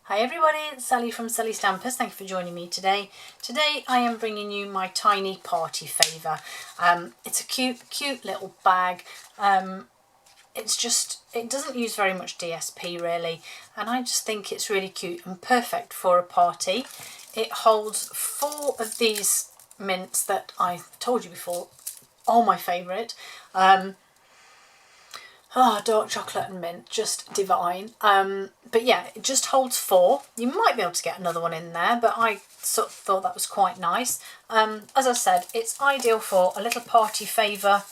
Hi everybody, it's Sally from Sallystampers. Thank you for joining me today. Today I am bringing you my tiny party favour. It's a cute little bag. It doesn't use very much DSP really, and I just think it's really cute and perfect for a party. It holds 4 of these mints that I told you before are my favourite. Dark chocolate and mint, just divine. But yeah, it just holds 4. You might be able to get another one in there, but I sort of thought that was quite nice. As I said, it's ideal for a little party favour,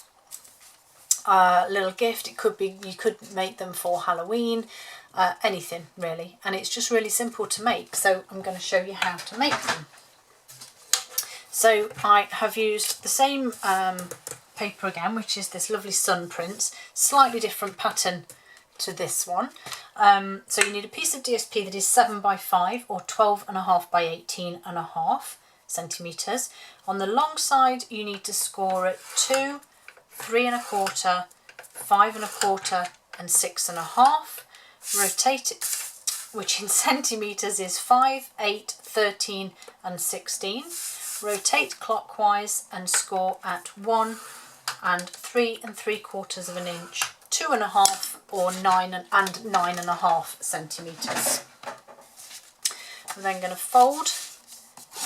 little gift. It could be, you could make them for Halloween, anything really. And it's just really simple to make. So I'm going to show you how to make them. So I have used the same paper again, which is this lovely sun prints, slightly different pattern to this one. So you need a piece of DSP that is 7 by 5 or 12.5 by 18.5 centimetres. On the long side you need to score it 2, 3 1/4, 5 1/4 and 6 1/2. Rotate it, which in centimetres is 5, 8, 13 and 16. Rotate clockwise and score at 1 and 3 3/4 inch, 2 1/2 or 9 and 9.5 centimetres. I'm then going to fold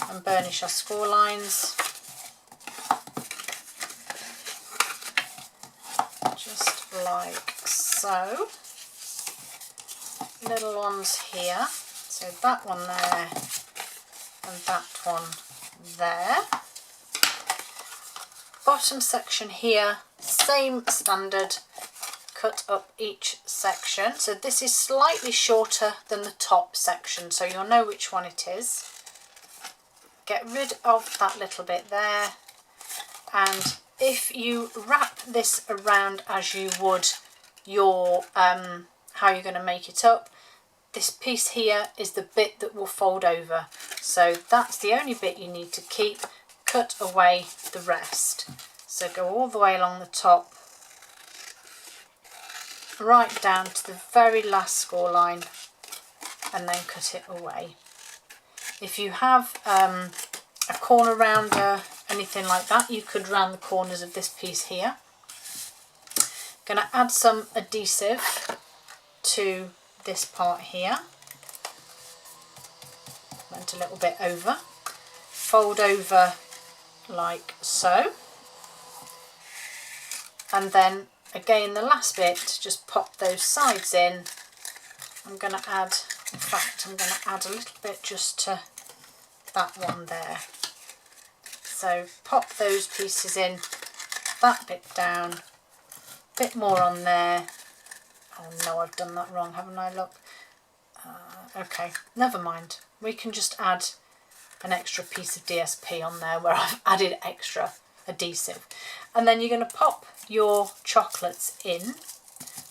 and burnish our score lines, just like so. Little ones here, so that one there and that one there. Bottom section here, same standard, cut up each section. So this is slightly shorter than the top section, so you'll know which one it is. Get rid of that little bit there, and if you wrap this around as you would your how you're going to make it up, this piece here is the bit that will fold over, so that's the only bit you need to keep. Cut away the rest. So go all the way along the top, right down to the very last score line, and then cut it away. If you have a corner rounder, anything like that, you could round the corners of this piece here. Going to add some adhesive to this part here. Went a little bit over. Fold over like so, and then again the last bit, just pop those sides in. I'm going to add, in fact I'm going to add a little bit just to that one there. So pop those pieces in, that bit down, bit more on there. Oh no, I've done that wrong, haven't I? Look, okay, never mind, we can just add an extra piece of DSP on there where I've added extra adhesive. And then you're going to pop your chocolates in.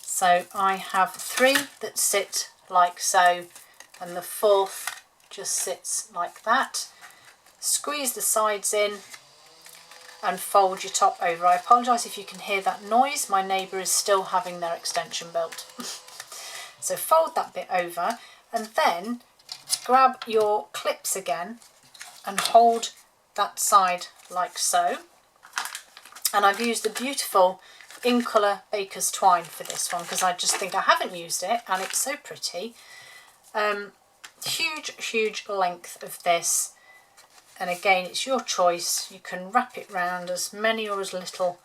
So I have 3 that sit like so, and the 4th just sits like that. Squeeze the sides in and fold your top over. I apologise if you can hear that noise, my neighbour is still having their extension built. So fold that bit over, and then grab your clips again and hold that side like so. And I've used the beautiful in colour Baker's Twine for this one because I just think I haven't used it and it's so pretty. Huge length of this, and again it's your choice. You can wrap it round as many or as little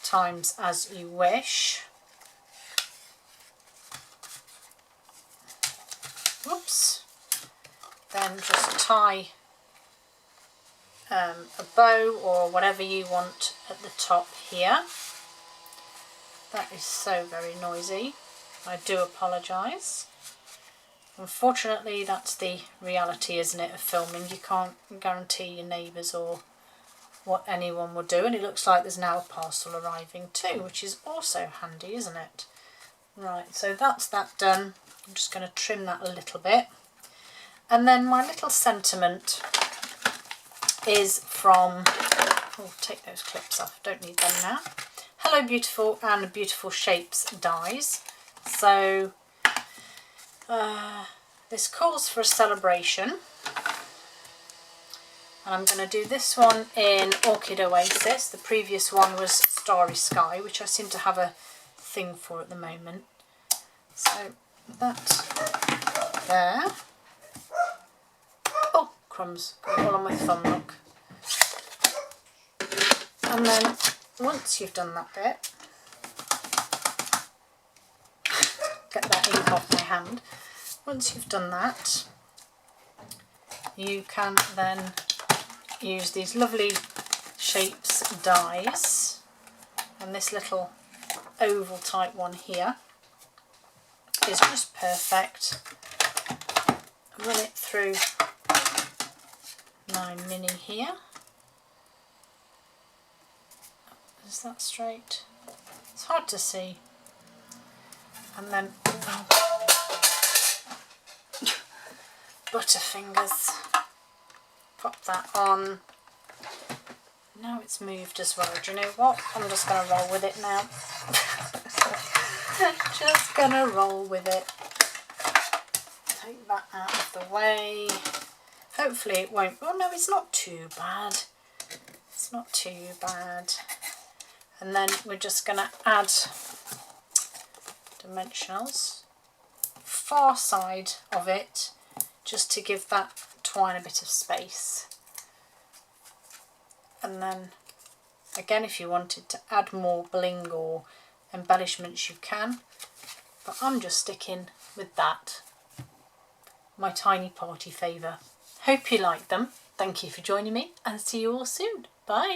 times as you wish. Whoops. Then just tie a bow or whatever you want at the top here. That is so very noisy, I do apologise. Unfortunately that's the reality, isn't it, of filming. You can't guarantee your neighbours or what anyone will do, and it looks like there's now a parcel arriving too, which is also handy, isn't it? Right, so that's that done. I'm just going to trim that a little bit, and then my little sentiment is from, oh, take those clips off, don't need them now. Hello Beautiful and Beautiful Shapes dies. So This calls for a celebration. And I'm going to do this one in Orchid Oasis. The previous one was Starry Sky, which I seem to have a thing for at the moment. So that there. Oh, crumbs. Got it all on my thumb, look. And then once you've done that bit, get that ink off my hand. Once you've done that, you can then use these lovely shapes dies, and this little oval type one here is just perfect. Run it through my mini here. Is that straight? It's hard to see. And then butterfingers. Pop that on. Now it's moved as well. Do you know what? I'm just going to roll with it now. Just going to roll with it. Take that out of the way. Hopefully it won't. Oh no, it's not too bad. It's not too bad. And then we're just going to add dimensionals. Far side of it, just to give that twine a bit of space. And then again, if you wanted to add more bling or embellishments, you can, but I'm just sticking with that. My tiny party favour. Hope you like them. Thank you for joining me, and see you all soon. Bye.